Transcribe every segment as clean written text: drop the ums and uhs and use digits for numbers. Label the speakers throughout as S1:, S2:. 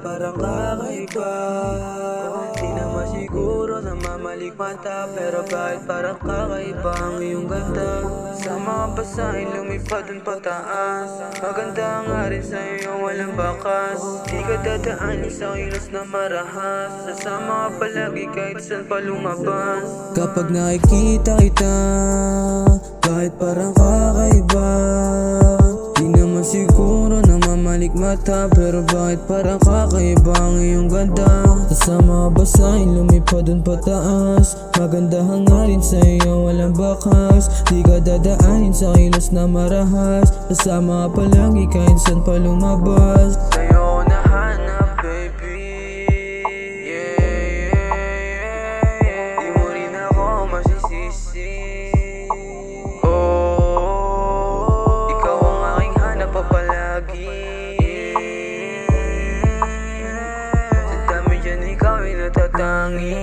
S1: parang kakaiba. Di naman siguro na mamalik mata, pero bakit parang kakaiba ang iyong ganda. Sa mga basahin lumipad dun pataas, maganda nga rin sa'yo walang bakas. Di ka dadaanin sa kilos na marahas, sasama ka palagi kahit saan pa lumabas. Kapag nakikita kita, kahit parang kakaiba. Di naman siguro na mamalik mata, pero bakit parang kakaiba ang iyong ganda. Sa mga basahin lumipad dun pataas, maganda hangarin sa iyo walang bakas. Di ka dadaanin sa kilos na marahas, kasama ka palagi kahit saan pa lumabas. Sa'yo nahanap baby, yeah, yeah, yeah. Di mo rin ako masisisi. Oh, ikaw ang aking hanap pa palagi. Sa dami dyan ikaw ay natatangi.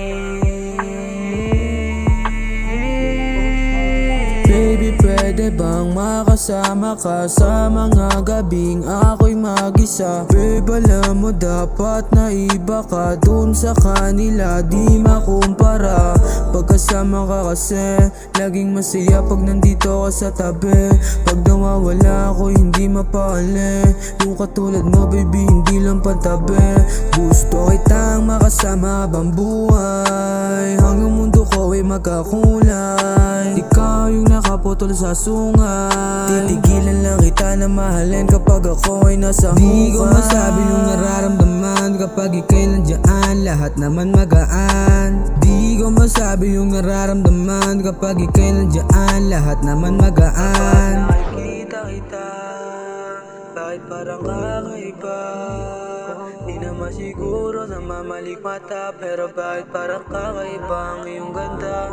S1: Baby, pwede bang makasama ka sa mga gabing ako'y mag-isa? Babe, alam mo dapat na iba ka dun sa kanila, di makumpara. Pagkasama ka kasi, laging masaya pag nandito ka sa tabi. Pag nawawala ako, hindi mapakali. Yung katulad mo baby, hindi lang pantabi. Gusto kitang makasama habang buhay, hanggang mundo ko ay magkakulay. Ikaw yung nakaputol sa sungay, titigilan lang kita na mahalin kapag ako ay nasa hukay. Di ko masabi yung nararamdaman kapag ika'y nandiyan, lahat naman magaan. Di ko masabi yung nararamdaman kapag ika'y nandiyan, lahat naman magaan. Kapag nakikita kita, bakit parang kakaiba. Di naman siguro na mamalik mata, pero bakit parang kakaiba ang iyong ganda.